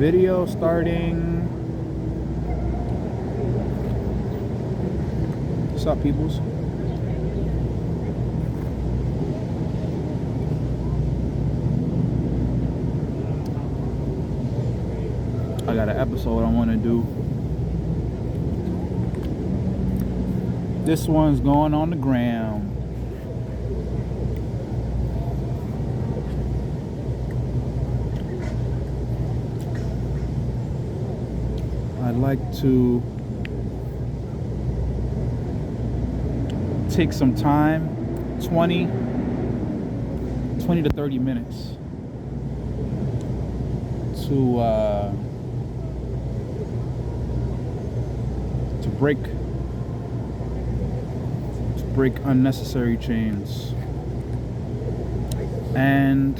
Video starting. What's up, peoples? I got an episode I want to do. This one's going on the gram. I'd like to take some time, 20 to 30 minutes to break unnecessary chains and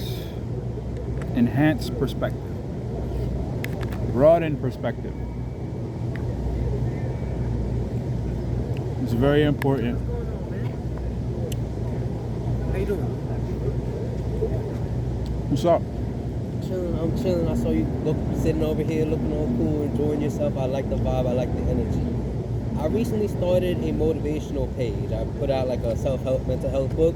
enhance perspective, broaden perspective. It's very important. How you doing? What's up? I'm chilling. I saw you sitting over here looking all cool, enjoying yourself. I like the vibe. I like the energy. I recently started a motivational page. I put out like a self-help, mental health book,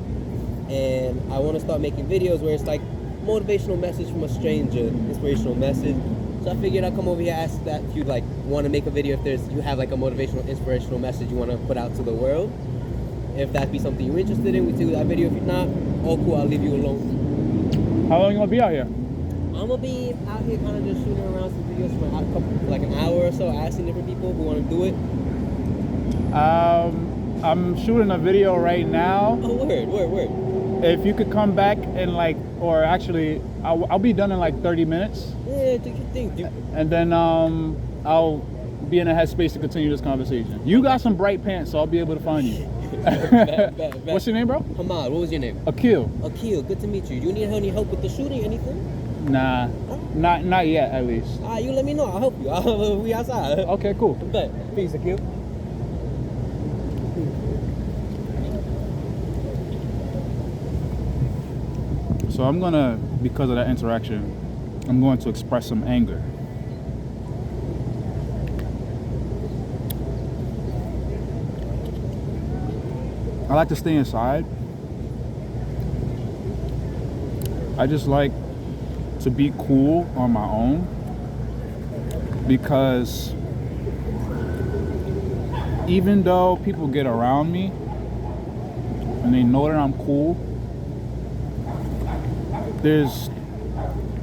and I want to start making videos where it's like motivational message from a stranger, inspirational message. So I figured I'd come over here, ask that if you like want to make a video, if you have like a motivational, inspirational message you want to put out to the world. If that'd be something you're interested in, we do that video. If you're not, all cool. I'll leave you alone. How long you gonna be out here? I'm gonna be out here kind of just shooting around some videos for like an hour or so, asking different people who want to do it. I'm shooting a video right now. Oh, word. If you could come back in like, or actually, I'll be done in like 30 minutes. Yeah, do your thing, dude. And then I'll be in a headspace to continue this conversation. You got some bright pants, so I'll be able to find you. Bet. What's your name, bro? Hamad, what was your name? Akil. Akil, good to meet you. Do you need any help with the shooting, anything? Nah, not yet, at least. You let me know. I'll help you. We outside. Okay, cool. Bet. Peace, Akil. So I'm gonna, because of that interaction, I'm going to express some anger. I like to stay inside. I just like to be cool on my own, because even though people get around me and they know that I'm cool, there's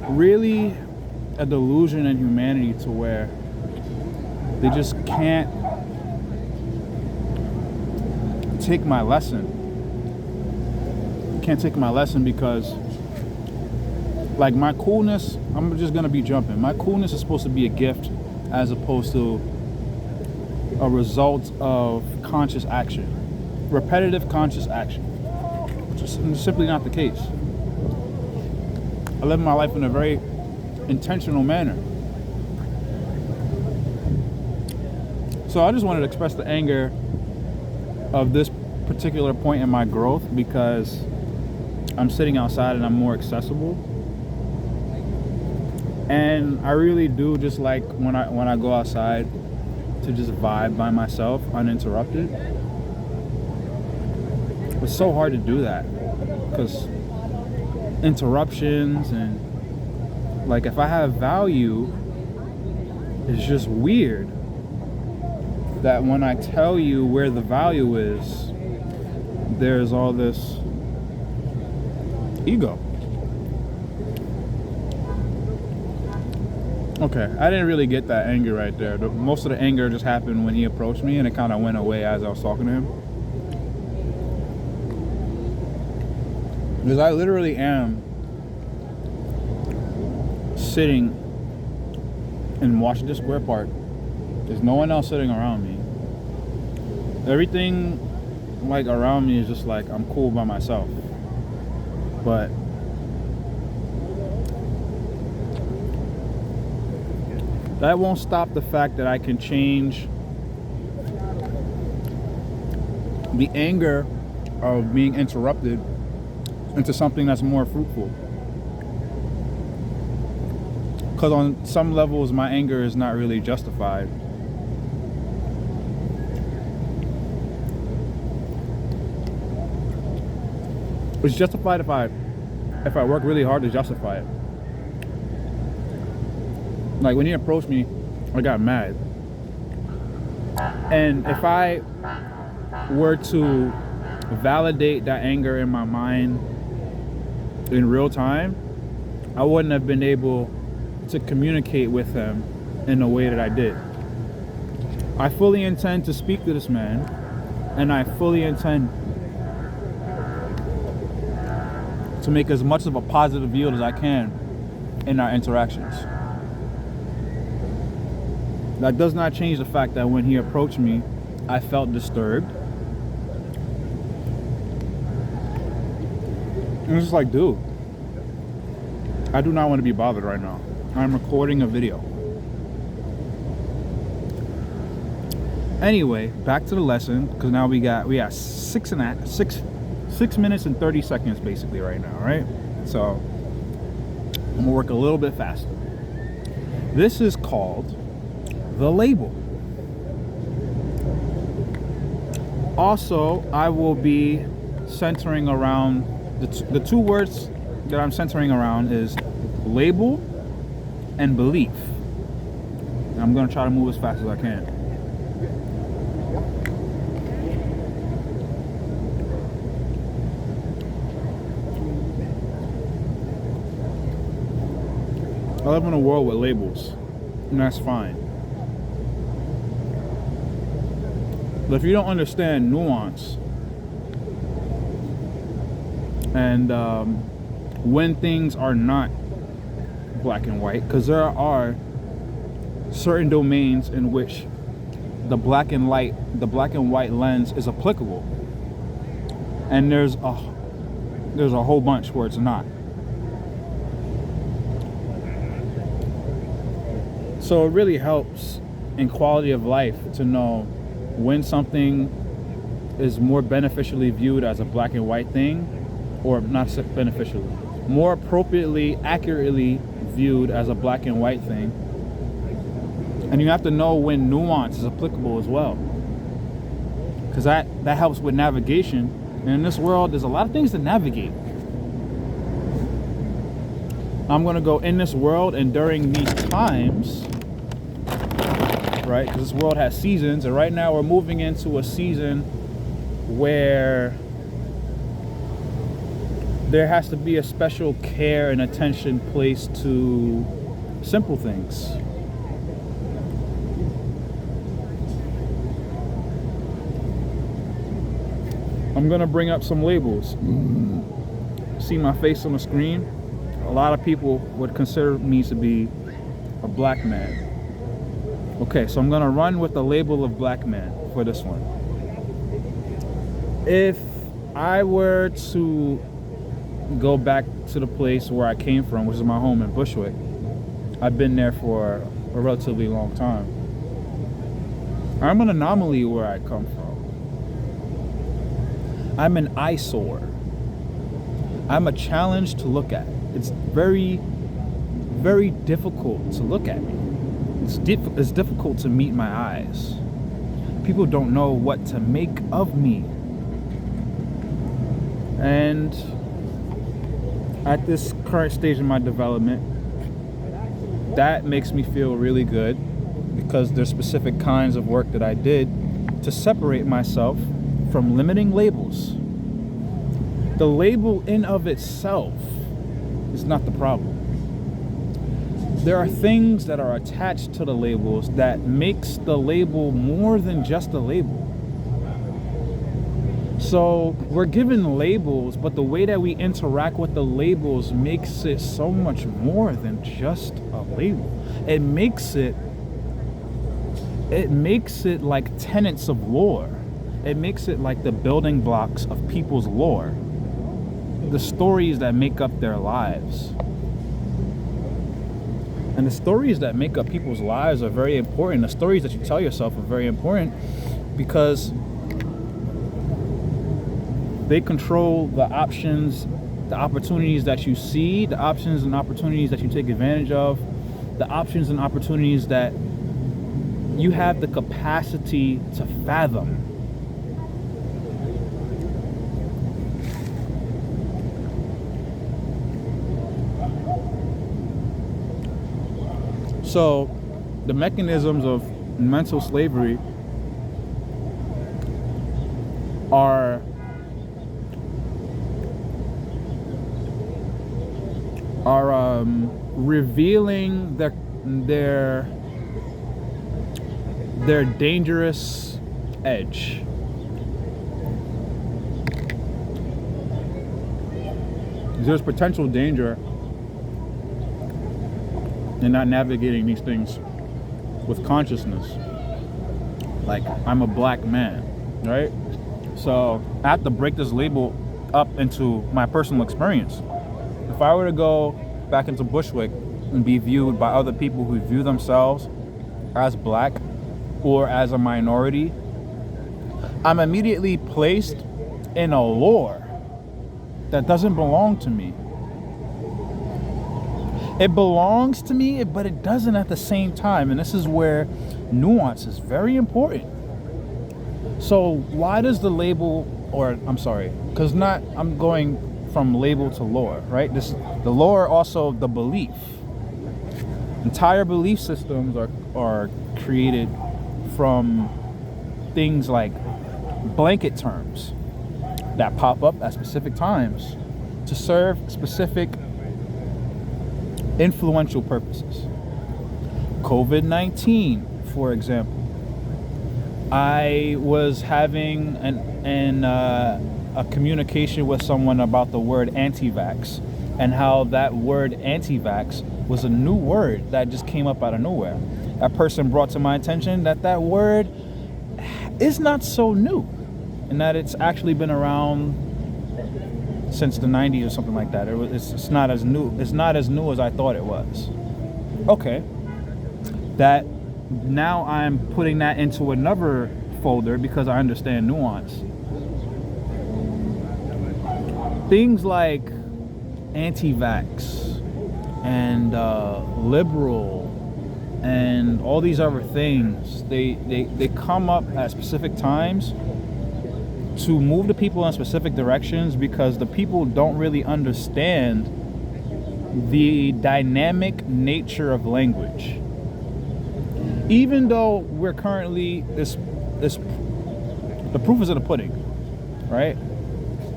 really a delusion in humanity to where they just can't take my lesson. Can't take my lesson because, like, my coolness, I'm just gonna be jumping. My coolness is supposed to be a gift as opposed to a result of conscious action, repetitive conscious action, which is simply not the case. I live my life in a very intentional manner. So I just wanted to express the anger of this particular point in my growth, because I'm sitting outside and I'm more accessible. And I really do just like when I go outside to just vibe by myself uninterrupted. It's so hard to do that because interruptions and, like, if I have value, it's just weird that when I tell you where the value is, there's all this ego. Okay, I didn't really get that anger right there. Most of the anger just happened when he approached me, and it kind of went away as I was talking to him. Because I literally am sitting in Washington Square Park. There's no one else sitting around me. Everything like around me is just like I'm cool by myself. But that won't stop the fact that I can change the anger of being interrupted into something that's more fruitful. Because on some levels, my anger is not really justified. It's justified if I work really hard to justify it. Like when he approached me, I got mad. And if I were to validate that anger in my mind in real time, I wouldn't have been able to communicate with him in the way that I did. I fully intend to speak to this man, and I fully intend to make as much of a positive yield as I can in our interactions. That does not change the fact that when he approached me, I felt disturbed. And it was just like, dude, I do not want to be bothered right now. I'm recording a video. Anyway, back to the lesson, because now we got 6 minutes and 30 seconds basically right now, right? So I'm gonna work a little bit faster. This is called the label. Also, I will be centering around the two words that I'm centering around is label and belief. And I'm gonna try to move as fast as I can. I live in a world with labels, and that's fine. But if you don't understand nuance and when things are not black and white, because there are certain domains in which the black and white lens is applicable, and there's a whole bunch where it's not. So it really helps in quality of life to know when something is more beneficially viewed as a black and white thing, or not beneficially, more appropriately, accurately viewed as a black and white thing. And you have to know when nuance is applicable as well, because that helps with navigation. And in this world, there's a lot of things to navigate. I'm going to go in this world and during these times, right? Because this world has seasons, and right now we're moving into a season where there has to be a special care and attention placed to simple things. I'm gonna bring up some labels. See my face on the screen? A lot of people would consider me to be a black man. Okay, so I'm gonna run with the label of black man for this one. If I were to go back to the place where I came from, which is my home in Bushwick, I've been there for a relatively long time. I'm an anomaly where I come from. I'm an eyesore. I'm a challenge to look at. It's very, very difficult to look at me. It's difficult to meet my eyes. People don't know what to make of me. And at this current stage in my development, that makes me feel really good, because there's specific kinds of work that I did to separate myself from limiting labels. The label in of itself is not the problem. There are things that are attached to the labels that makes the label more than just a label. So we're given labels, but the way that we interact with the labels makes it so much more than just a label. It makes it like tenets of lore. It makes it like the building blocks of people's lore, the stories that make up their lives. And the stories that make up people's lives are very important. The stories that you tell yourself are very important, because they control the options, the opportunities that you see, the options and opportunities that you take advantage of, the options and opportunities that you have the capacity to fathom. So the mechanisms of mental slavery are revealing their dangerous edge. There's potential danger in not navigating these things with consciousness. Like, I'm a black man, right? So I have to break this label up into my personal experience. If I were to go back into Bushwick and be viewed by other people who view themselves as black or as a minority, I'm immediately placed in a lore that doesn't belong to me. It belongs to me, but it doesn't at the same time. And this is where nuance is very important. So why does the label, or I'm sorry, because I'm going from label to lore, right? The lore, also the belief. Entire belief systems are created from things like blanket terms that pop up at specific times to serve specific influential purposes. COVID-19, for example. I was having a communication with someone about the word anti-vax and how that word anti-vax was a new word that just came up out of nowhere. That person brought to my attention that word is not so new and that it's actually been around since the 90s or something like that. It's not as new. It's not as new as I thought it was. Okay. That now I'm putting that into another folder because I understand nuance. Things like anti-vax and liberal and all these other things, they come up at specific times to move the people in specific directions because the people don't really understand the dynamic nature of language. Even though we're currently the proof is in the pudding, right?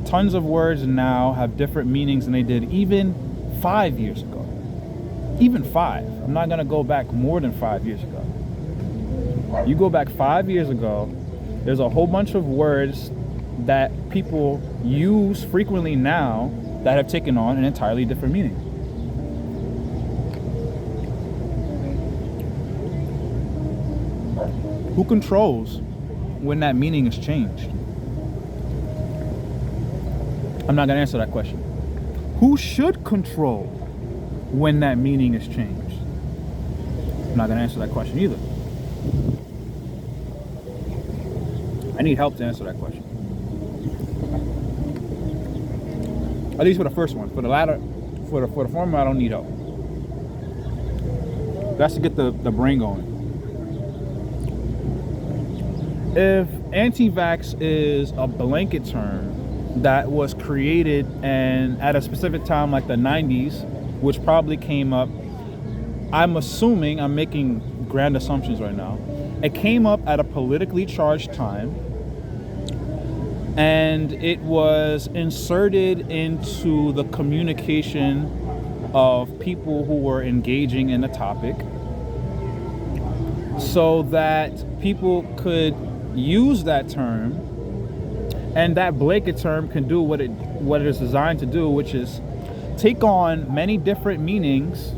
Tons of words now have different meanings than they did even 5 years ago. Even 5. I'm not gonna go back more than 5 years ago. You go back 5 years ago, there's a whole bunch of words that people use frequently now that have taken on an entirely different meaning. Who controls when that meaning is changed? I'm not going to answer that question. Who should control when that meaning is changed? I'm not going to answer that question either. I need help to answer that question. At least for the first one. For the latter, for the former, I don't need help. That's to get the brain going. If anti-vax is a blanket term that was created and at a specific time like the 90s, which probably came up, I'm assuming, I'm making grand assumptions right now, it came up at a politically charged time and it was inserted into the communication of people who were engaging in the topic so that people could use that term, and that blanket term can do what it is designed to do, which is take on many different meanings,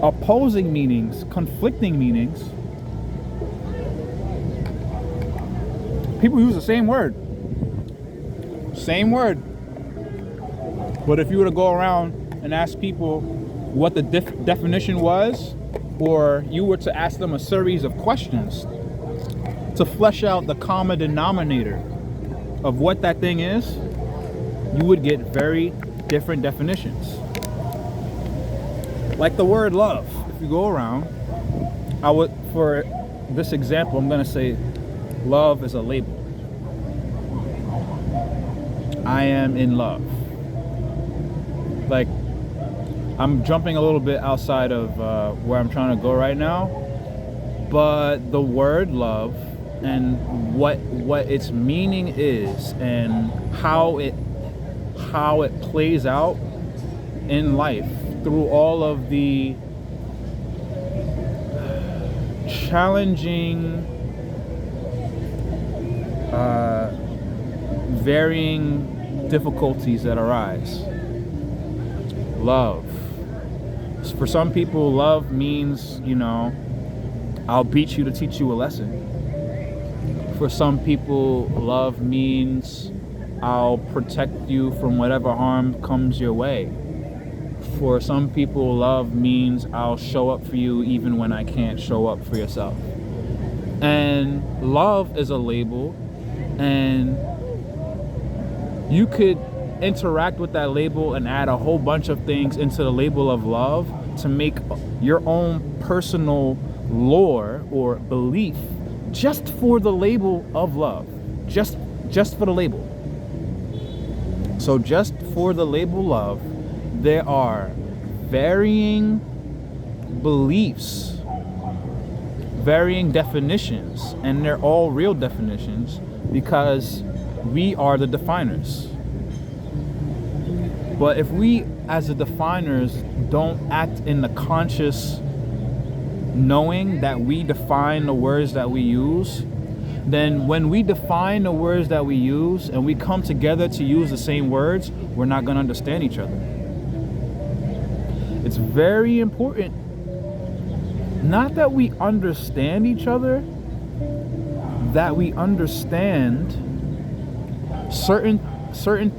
opposing meanings, conflicting meanings. People use the same word. But if you were to go around and ask people what the definition was, or you were to ask them a series of questions to flesh out the common denominator of what that thing is, you would get very different definitions. Like the word love. If you go around, I would, for this example, I'm going to say love is a label. I am in love. Like, I'm jumping a little bit outside of where I'm trying to go right now, but the word love and what its meaning is and how it plays out in life through all of the challenging, varying difficulties that arise. Love. For some people, love means, I'll beat you to teach you a lesson. For some people, love means I'll protect you from whatever harm comes your way. For some people, love means I'll show up for you even when I can't show up for yourself. And love is a label, and you could interact with that label and add a whole bunch of things into the label of love to make your own personal lore or belief just for the label of love. Just for the label. So just for the label love, there are varying beliefs, varying definitions, and they're all real definitions because we are the definers. But if we as the definers don't act in the conscious knowing that we define the words that we use, then when we define the words that we use and we come together to use the same words, we're not going to understand each other. It's very important, not that we understand each other, that we understand certain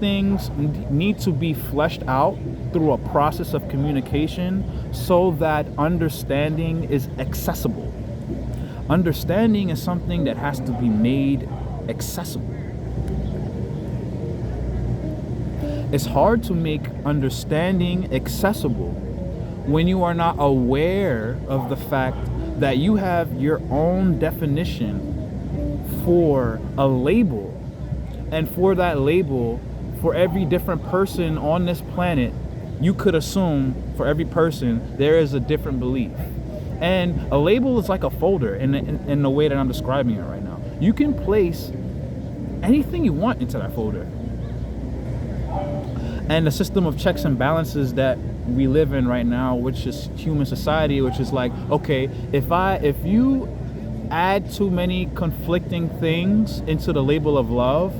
things need to be fleshed out through a process of communication so that understanding is accessible. Understanding is something that has to be made accessible. It's hard to make understanding accessible when you are not aware of the fact that you have your own definition for a label. And for that label, for every different person on this planet, you could assume for every person there is a different belief. And a label is like a folder in the way that I'm describing it right now. You can place anything you want into that folder. And the system of checks and balances that we live in right now, which is human society, which is like, okay, if you add too many conflicting things into the label of love,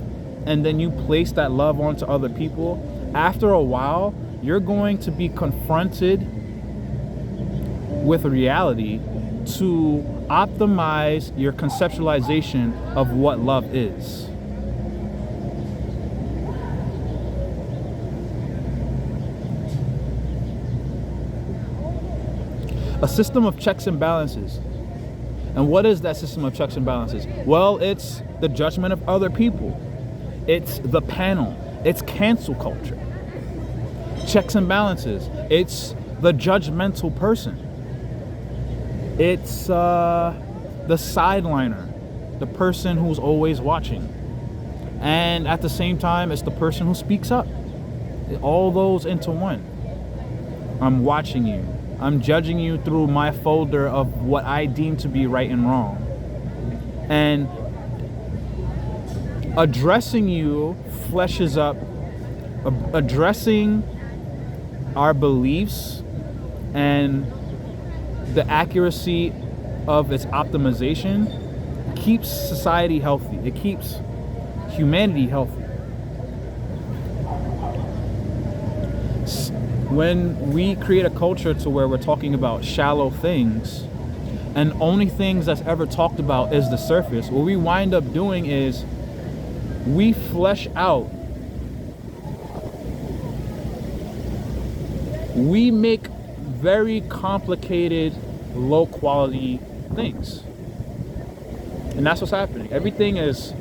and then you place that love onto other people, after a while, you're going to be confronted with reality to optimize your conceptualization of what love is. A system of checks and balances. And what is that system of checks and balances? Well, it's the judgment of other people. It's the panel. It's cancel culture. Checks and balances. It's the judgmental person. It's the sideliner, the person who's always watching. And at the same time, it's the person who speaks up. All those into one. I'm watching you. I'm judging you through my folder of what I deem to be right and wrong. And addressing you fleshes up, addressing our beliefs and the accuracy of its optimization keeps society healthy. It keeps humanity healthy. When we create a culture to where we're talking about shallow things and only things that's ever talked about is the surface, what we wind up doing is we flesh out, we make very complicated, low quality things. And that's what's happening. Everything is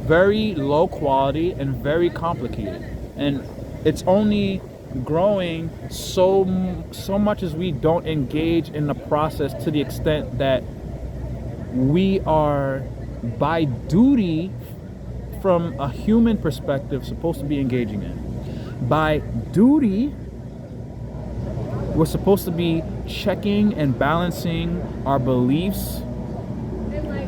very low quality and very complicated. And it's only growing so much as we don't engage in the process to the extent that we are by duty from a human perspective supposed to be engaging in. By duty, we're supposed to be checking and balancing our beliefs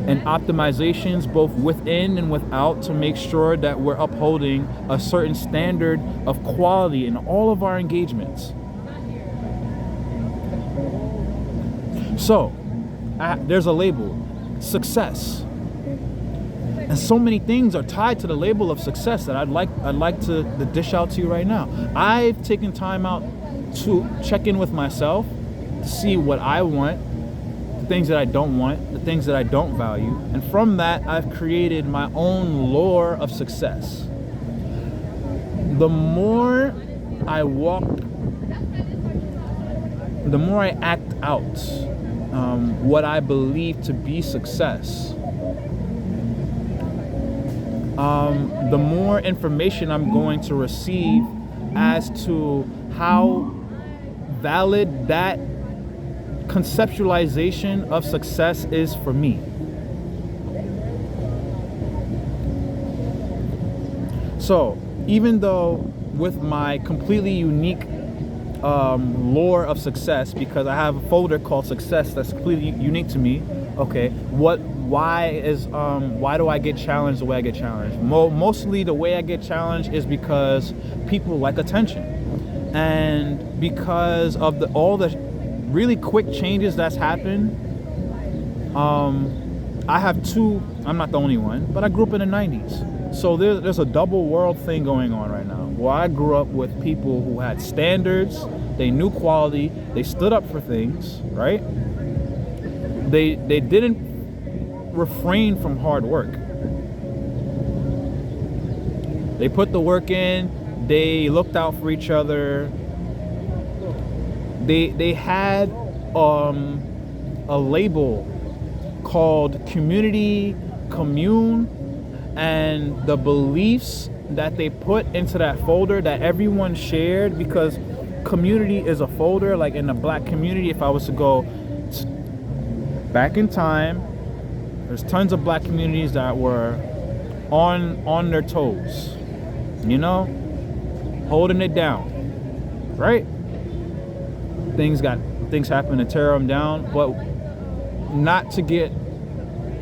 and optimizations both within and without to make sure that we're upholding a certain standard of quality in all of our engagements. So, there's a label, success. And so many things are tied to the label of success that I'd like to dish out to you right now. I've taken time out to check in with myself to see what I want, the things that I don't want, the things that I don't value. And from that, I've created my own lore of success. The more I walk, the more I act out what I believe to be success, the more information I'm going to receive as to how valid that conceptualization of success is for me. So, even though with my completely unique lore of success, because I have a folder called success that's completely unique to me, okay, why do I get challenged the way I get challenged? Mostly the way I get challenged is because people like attention, and because of all the really quick changes that's happened. I have two, I'm not the only one, but I grew up in the 90s. So there's a double world thing going on right now, where I grew up with people who had standards, they knew quality, they stood up for things, right? They didn't refrain from hard work. They put the work in, they looked out for each other. They had a label called community, commune, and the beliefs that they put into that folder that everyone shared, because community is a folder. Like in the black community, if I was to go back in time, there's tons of black communities that were on their toes, you know, holding it down, right? Things happened to tear them down, but not to get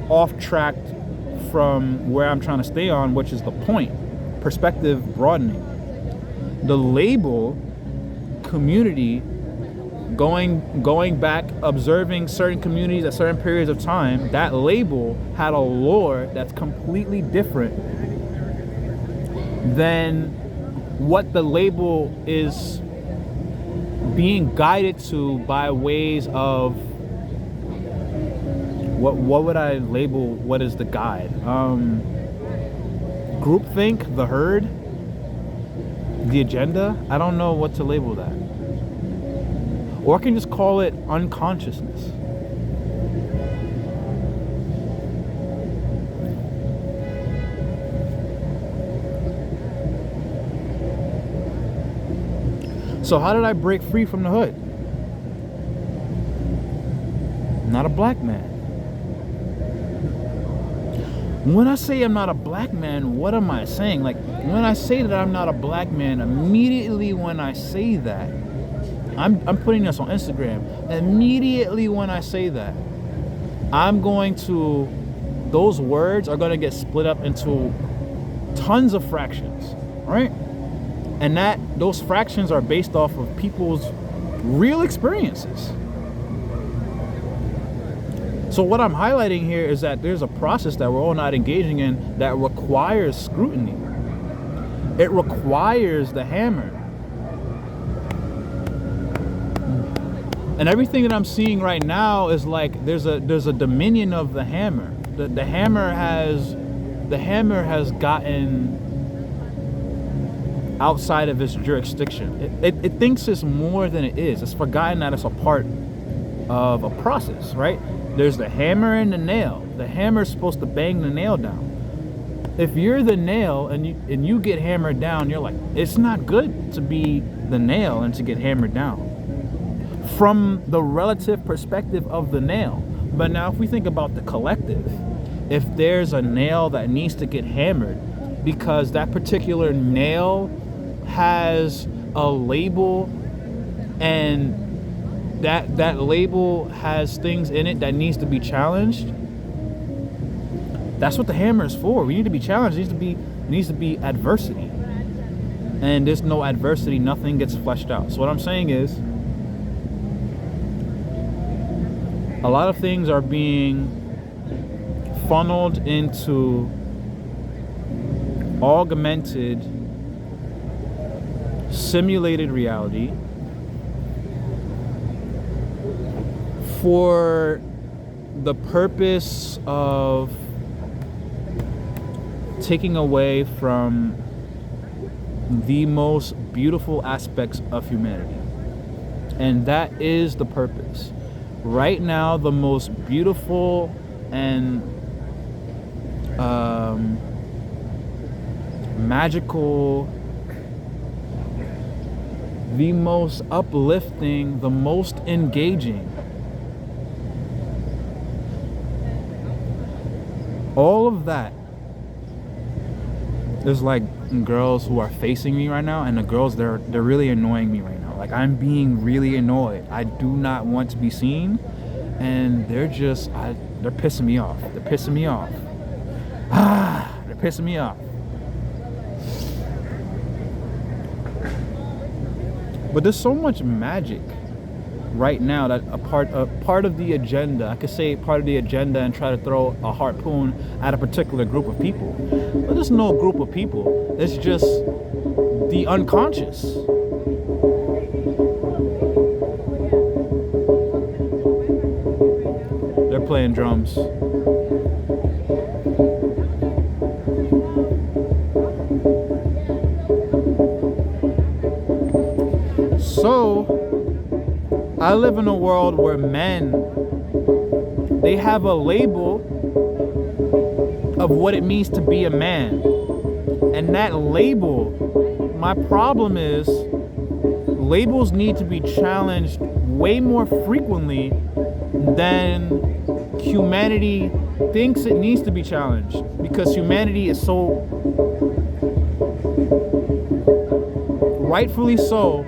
off track from where I'm trying to stay on, which is the point, perspective broadening. The label community, going back, observing certain communities at certain periods of time, that label had a lore that's completely different than what the label is being guided to by ways of what would I label, what is the guide? Groupthink, the herd, the agenda. I don't know what to label that. Or I can just call it unconsciousness. So how did I break free from the hood? Not a black man. When I say I'm not a black man, what am I saying? Like, when I say that I'm not a black man, immediately when I say that, I'm putting this on Instagram. Immediately when I say that, those words are gonna get split up into tons of fractions, right? And those fractions are based off of people's real experiences. So what I'm highlighting here is that there's a process that we're all not engaging in that requires scrutiny. It requires the hammer. And everything that I'm seeing right now is like there's a dominion of the hammer. The hammer has gotten outside of its jurisdiction. It thinks it's more than it is. It's forgotten that it's a part of a process, right? There's the hammer and the nail. The hammer is supposed to bang the nail down. If you're the nail and you get hammered down, you're like, it's not good to be the nail and to get hammered down from the relative perspective of the nail. But now if we think about the collective, if there's a nail that needs to get hammered because that particular nail has a label and that label has things in it that needs to be challenged, that's what the hammer is for. We need to be challenged. It needs to be adversity. And there's no adversity, nothing gets fleshed out. So what I'm saying is, a lot of things are being funneled into augmented, simulated reality for the purpose of taking away from the most beautiful aspects of humanity. And that is the purpose. Right now, the most beautiful and magical, the most uplifting, the most engaging, all of that there's like girls who are facing me right now, and the girls, they're really annoying me right now. Like, I'm being really annoyed. I do not want to be seen, and they're pissing me off. They're pissing me off. They're pissing me off. But there's so much magic right now that a part of the agenda, I could say part of the agenda and try to throw a harpoon at a particular group of people. But there's no group of people. It's just the unconscious. They're playing drums. So, I live in a world where men, they have a label of what it means to be a man. And that label, my problem is, labels need to be challenged way more frequently than humanity thinks it needs to be challenged. Because humanity is so, rightfully so,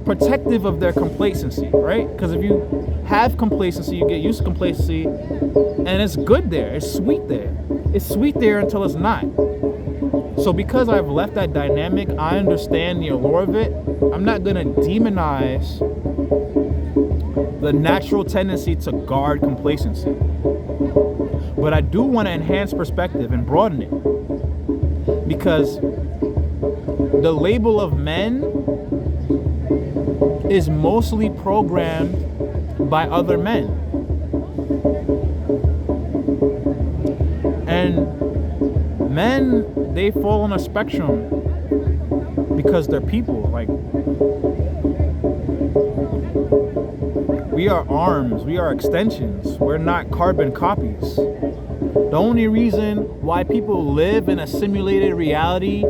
protective of their complacency, right? Because if you have complacency, you get used to complacency, and it's good there, it's sweet there. It's sweet there until it's not. So because I've left that dynamic, I understand the allure of it. I'm not gonna demonize the natural tendency to guard complacency. But I do want to enhance perspective and broaden it. Because the label of men is mostly programmed by other men. And men, they fall on a spectrum because they're people. Like, we are arms, we are extensions, we're not carbon copies. The only reason why people live in a simulated reality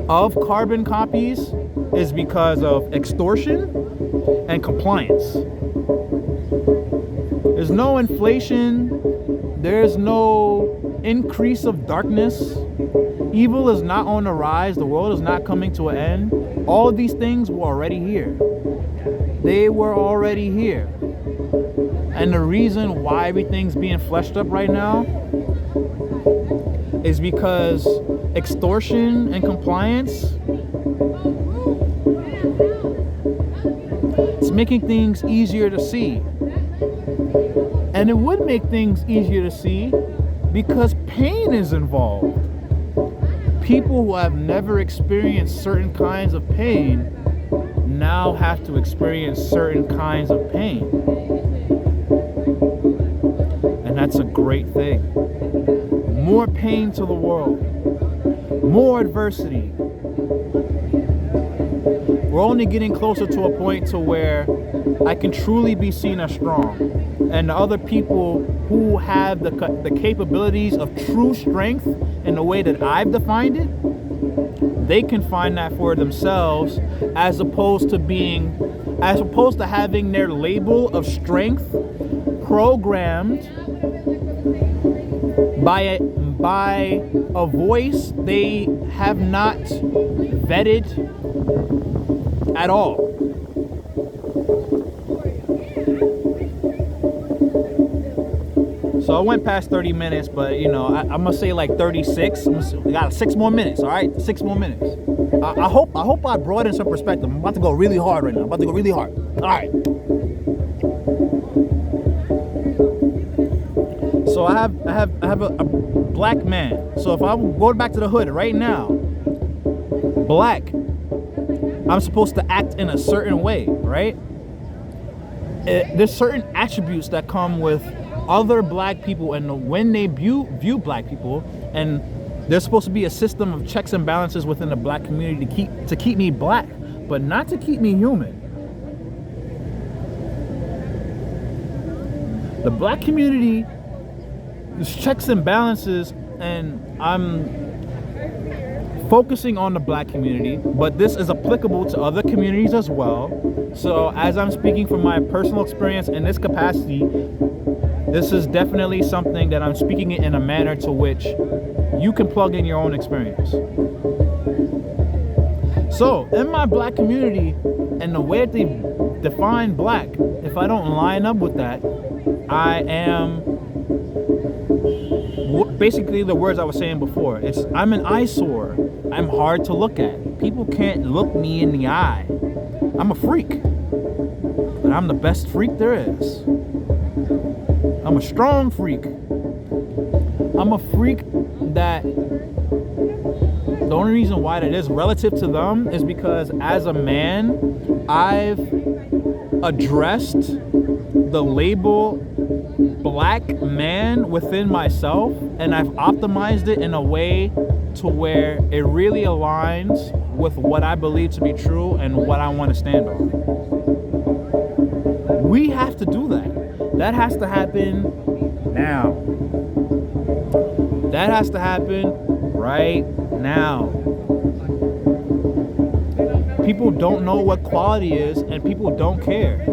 of carbon copies is because of extortion and compliance. There's no inflation. There's no increase of darkness. Evil is not on the rise. The world is not coming to an end. All of these things were already here. They were already here. And the reason why everything's being fleshed up right now is because extortion and compliance, it's making things easier to see. And it would make things easier to see because pain is involved. People who have never experienced certain kinds of pain now have to experience certain kinds of pain. And that's a great thing. More pain to the world. More adversity. We're only getting closer to a point to where I can truly be seen as strong. And the other people who have the capabilities of true strength in the way that I've defined it, they can find that for themselves, as opposed to having their label of strength programmed by a voice they have not vetted at all. So I went past 30 minutes, but I'm gonna say like 36. We got 6 more minutes. All right, 6 more minutes. I hope I brought in some perspective. I'm about to go really hard right now. All right. So I have a black man. So if I go back to the hood right now, black, I'm supposed to act in a certain way, right? There's certain attributes that come with other black people, and when they view black people, and there's supposed to be a system of checks and balances within the black community to keep me black, but not to keep me human. The black community, there's checks and balances, and I'm focusing on the black community, but this is applicable to other communities as well. So as I'm speaking from my personal experience in this capacity, this is definitely something that I'm speaking it in a manner to which you can plug in your own experience. So in my black community, and the way that they define black, if I don't line up with that, I am basically the words I was saying before. I'm an eyesore. I'm hard to look at. People can't look me in the eye. I'm a freak, but I'm the best freak there is. I'm a strong freak. I'm a freak that the only reason why that is relative to them is because as a man, I've addressed the label black man within myself, and I've optimized it in a way to where it really aligns with what I believe to be true and what I want to stand on. We have to do that. That has to happen now. That has to happen right now. People don't know what quality is, and people don't care.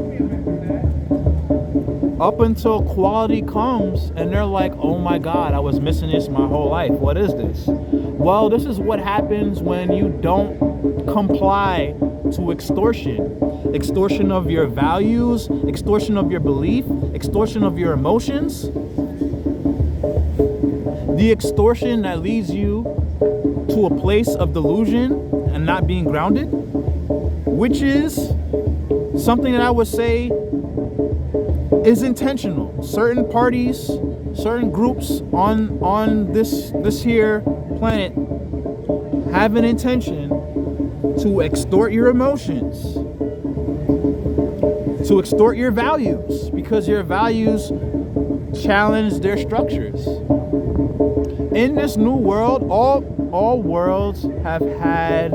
Up until quality comes and they're like, oh my God, I was missing this my whole life. What is this? Well, this is what happens when you don't comply to extortion. Extortion of your values, extortion of your belief, extortion of your emotions. The extortion that leads you to a place of delusion and not being grounded, which is something that I would say is intentional. Certain parties, certain groups on this here planet have an intention to extort your emotions, to extort your values, because your values challenge their structures. In this new world, all worlds have had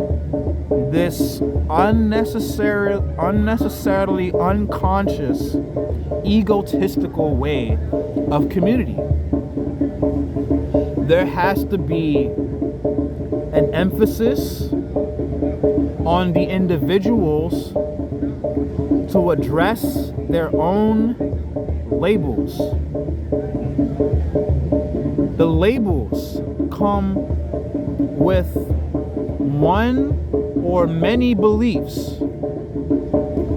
this unnecessarily unconscious, egotistical way of community. There has to be an emphasis on the individuals to address their own labels. The labels come with one or many beliefs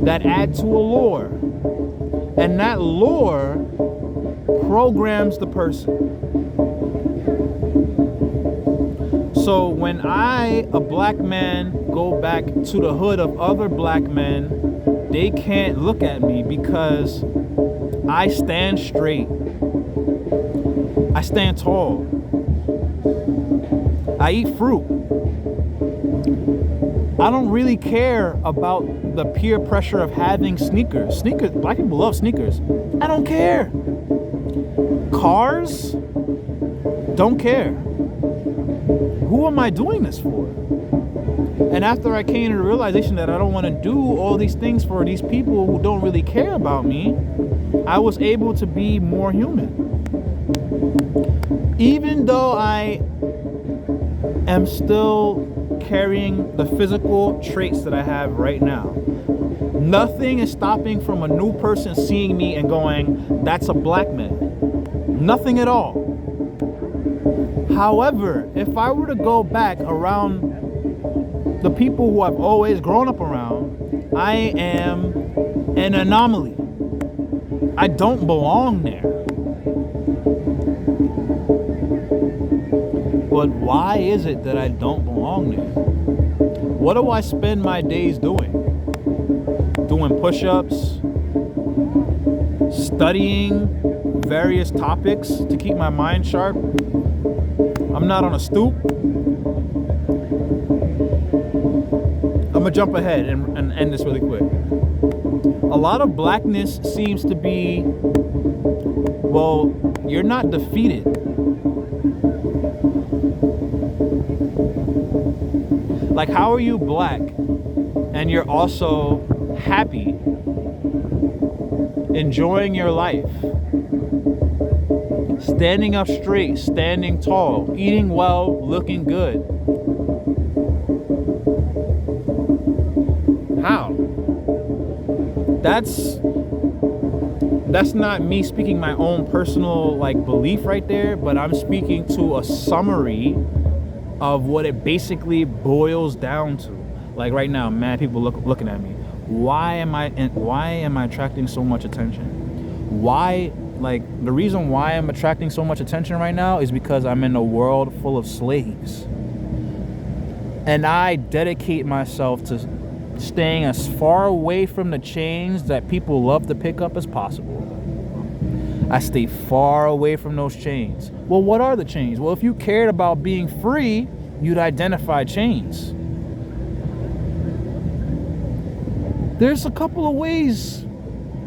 that add to a lore, and that lore programs the person. So when I, a black man, go back to the hood of other black men, they can't look at me because I stand straight. I stand tall. I eat fruit. I don't really care about the peer pressure of having sneakers. Black people love sneakers. I don't care. Cars? Don't care. Who am I doing this for? And after I came to the realization that I don't want to do all these things for these people who don't really care about me, I was able to be more human. Even though I am still carrying the physical traits that I have right now, nothing is stopping from a new person seeing me and going, that's a black man. Nothing at all. However, if I were to go back around the people who I've always grown up around, I am an anomaly. I don't belong there. But why is it that I don't belong there? What do I spend my days doing? Doing push-ups, studying various topics to keep my mind sharp. I'm not on a stoop. I'm gonna jump ahead and end this really quick. A lot of blackness seems to be, well, you're not defeated. Like, how are you black and you're also happy, enjoying your life, standing up straight, standing tall, eating well, looking good? How? That's not me speaking my own personal belief right there, but I'm speaking to a summary of what it basically boils down to. Like right now, mad people looking at me. Why am I attracting so much attention? Why, the reason why I'm attracting so much attention right now is because I'm in a world full of slaves. And I dedicate myself to staying as far away from the chains that people love to pick up as possible. I stay far away from those chains. Well, what are the chains? Well, if you cared about being free, you'd identify chains. There's a couple of ways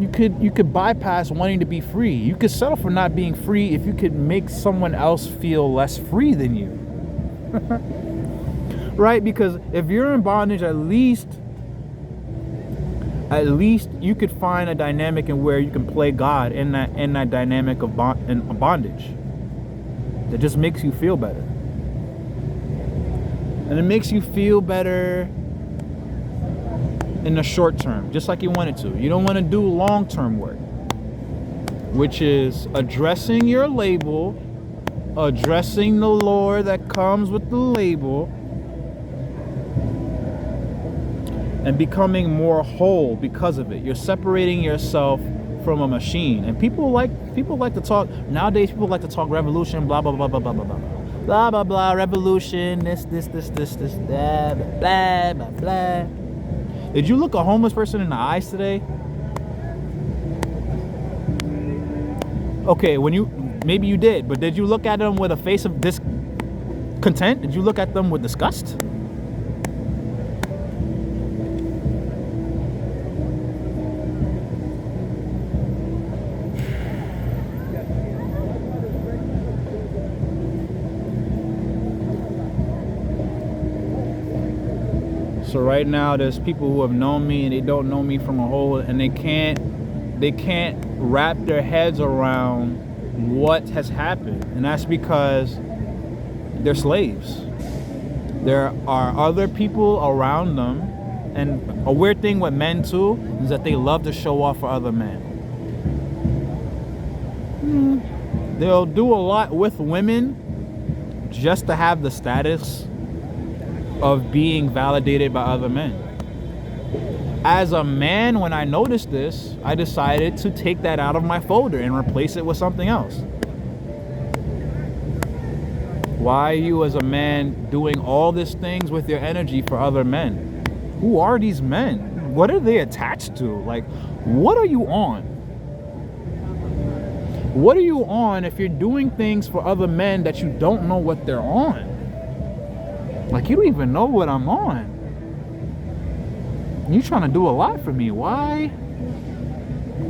you could bypass wanting to be free. You could settle for not being free if you could make someone else feel less free than you. Right? Because if you're in bondage, at least you could find a dynamic in where you can play God in that dynamic of bondage. That just makes you feel better. And it makes you feel better in the short term, just like you want it to. You don't want to do long-term work, which is addressing your label, addressing the lore that comes with the label, and becoming more whole because of it. You're separating yourself from a machine. And people like to talk nowadays. People like to talk revolution, blah blah blah blah blah blah blah blah blah blah. Revolution, this blah blah blah blah. Did you look a homeless person in the eyes today? Okay, maybe you did, but did you look at them with a face of discontent? Did you look at them with disgust? So right now there's people who have known me and they don't know me from a whole, and they can't wrap their heads around what has happened. And that's because they're slaves. There are other people around them, and a weird thing with men too is that they love to show off for other men. They'll do a lot with women just to have the status of being validated by other men. As a man, when I noticed this, I decided to take that out of my folder and replace it with something else. Why are you as a man doing all these things with your energy for other men? Who are these men? What are they attached to? What are you on? What are you on if you're doing things for other men that you don't know what they're on? You don't even know what I'm on. You're trying to do a lot for me. Why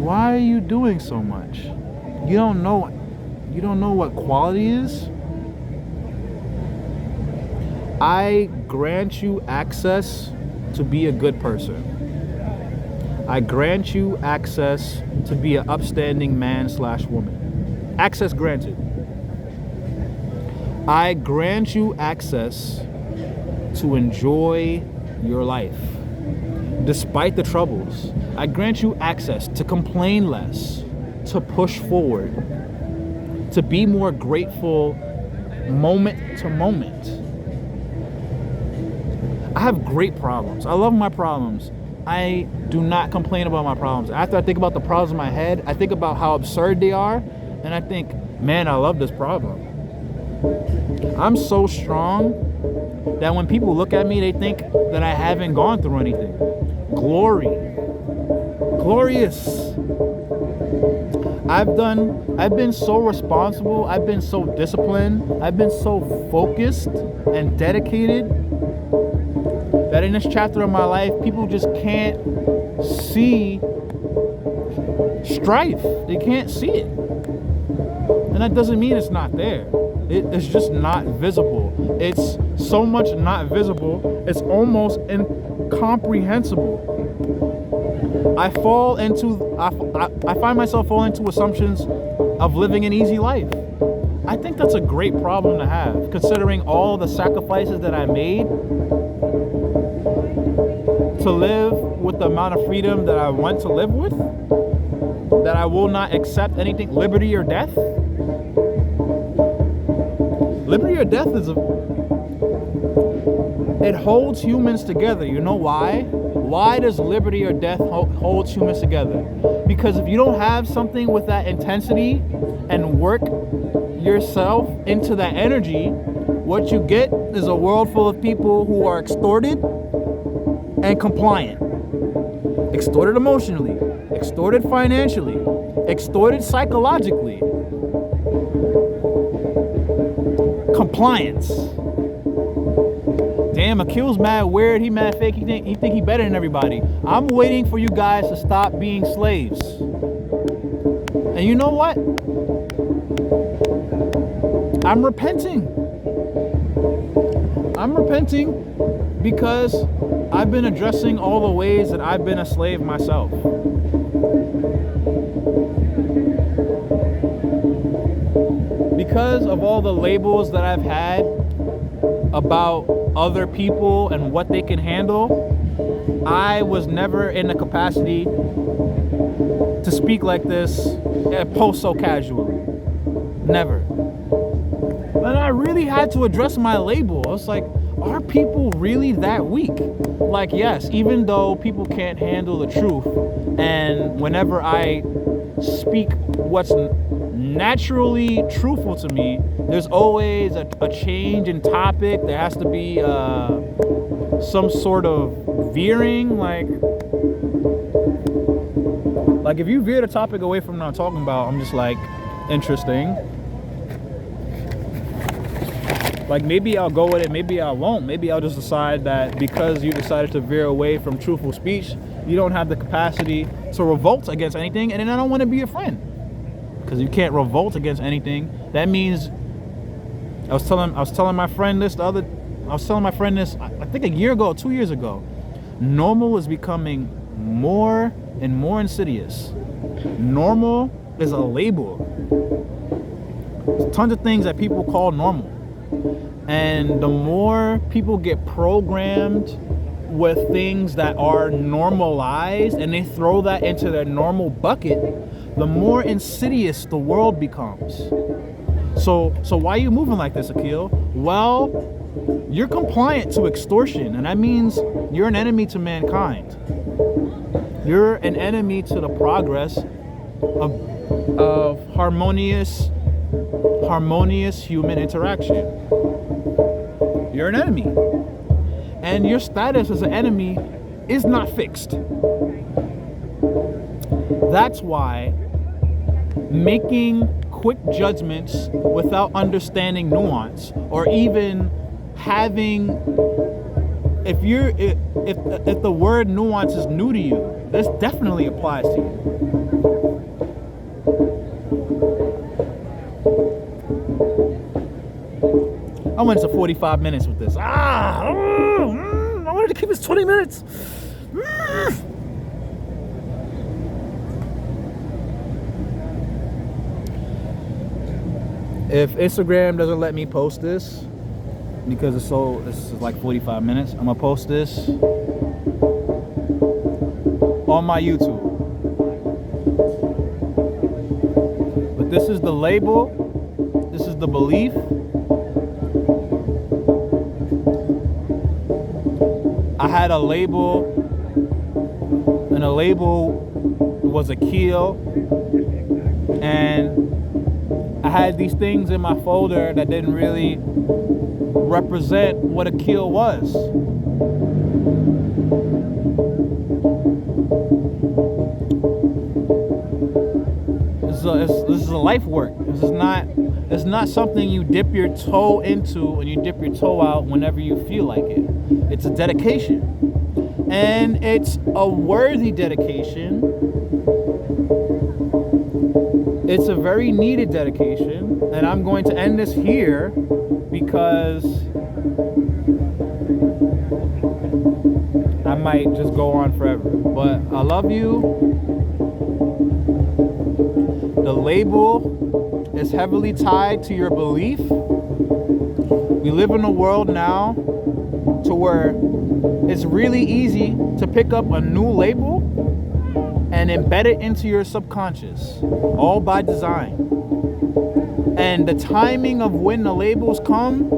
are you doing so much? You don't know what quality is? I grant you access to be a good person. I grant you access to be an upstanding man/woman. Access granted. I grant you access to enjoy your life despite the troubles. I grant you access to complain less, to push forward, to be more grateful moment to moment. I have great problems. I love my problems. I do not complain about my problems. After I think about the problems in my head, I think about how absurd they are, and I think, man, I love this problem. I'm so strong that when people look at me, they think that I haven't gone through anything. Glorious. I've been so responsible, I've been so disciplined, I've been so focused and dedicated that in this chapter of my life, people just can't see strife. They can't see it. And that doesn't mean it's not there. It's just not visible. It's so much not visible, it's almost incomprehensible. I find myself falling into assumptions of living an easy life. I think that's a great problem to have, considering all the sacrifices that I made to live with the amount of freedom that I want to live with, that I will not accept anything, liberty or death. Liberty or death it holds humans together. You know why? Why does liberty or death hold humans together? Because if you don't have something with that intensity and work yourself into that energy, what you get is a world full of people who are extorted and compliant. Extorted emotionally, extorted financially, extorted psychologically. Compliance. Damn, Akil's mad weird, he mad fake, he think he better than everybody. I'm waiting for you guys to stop being slaves. And you know what? I'm repenting because I've been addressing all the ways that I've been a slave myself. Because of all the labels that I've had about other people and what they can handle, I was never in the capacity to speak like this and post so casually. Never. And I really had to address my label. I was like, are people really that weak? Like, yes, even though people can't handle the truth, and whenever I speak what's naturally truthful to me, there's always a change in topic. There has to be some sort of veering, like if you veer the topic away from what I'm talking about, I'm just like, interesting. Like, maybe I'll go with it, maybe I won't. Maybe I'll just decide that because you decided to veer away from truthful speech, you don't have the capacity to revolt against anything, and then I don't want to be your friend. Because you can't revolt against anything. That means I was telling my friend this, I think a year ago, 2 years ago. Normal is becoming more and more insidious. Normal is a label. There's tons of things that people call normal. And the more people get programmed with things that are normalized and they throw that into their normal bucket, the more insidious the world becomes. So why are you moving like this, Akil? Well, you're compliant to extortion, and that means you're an enemy to mankind. You're an enemy to the progress of harmonious human interaction. You're an enemy. And your status as an enemy is not fixed. That's why making quick judgments without understanding nuance, or even having, if the word nuance is new to you, this definitely applies to you. I went to 45 minutes with this. I wanted to keep this 20 minutes. If Instagram doesn't let me post this, because this is like 45 minutes, I'm gonna post this on my YouTube. But this is the label, this is the belief. I had a label, and a label was a keel, and I had these things in my folder that didn't really represent what a keel was. This is a life work. It's not something you dip your toe into and you dip your toe out whenever you feel like it. It's a dedication. And it's a worthy dedication. It's a very needed dedication. And I'm going to end this here because I might just go on forever. But I love you. The label is heavily tied to your belief. We live in a world now to where it's really easy to pick up a new label and embed it into your subconscious, all by design. And the timing of when the labels come,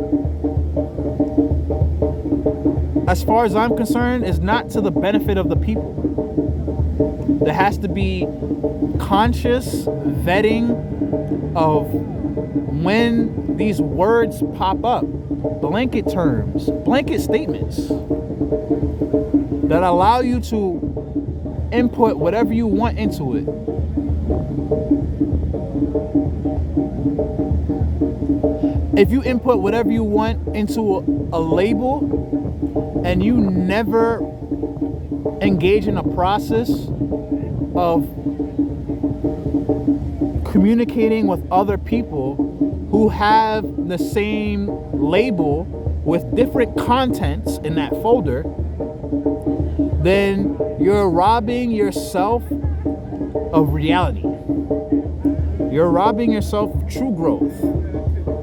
as far as I'm concerned, is not to the benefit of the people. There has to be conscious vetting of when these words pop up, blanket terms, blanket statements that allow you to input whatever you want into it. If you input whatever you want into a label and you never engage in a process of communicating with other people who have the same label with different contents in that folder, then you're robbing yourself of reality. You're robbing yourself of true growth.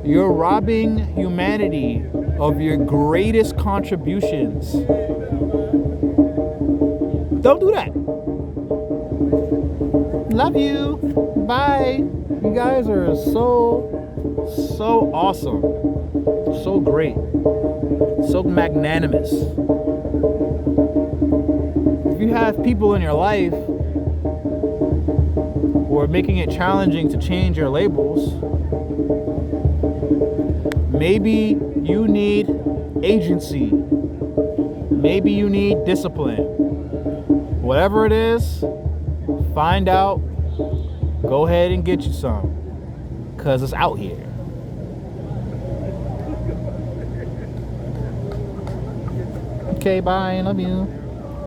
You're robbing humanity of your greatest contributions. Don't do that. Love you. Bye. You guys are so awesome. So great. So magnanimous. If you have people in your life who are making it challenging to change your labels, maybe you need agency. Maybe you need discipline. Whatever it is, find out. Go ahead and get you some, because it's out here. Okay, bye. Love you.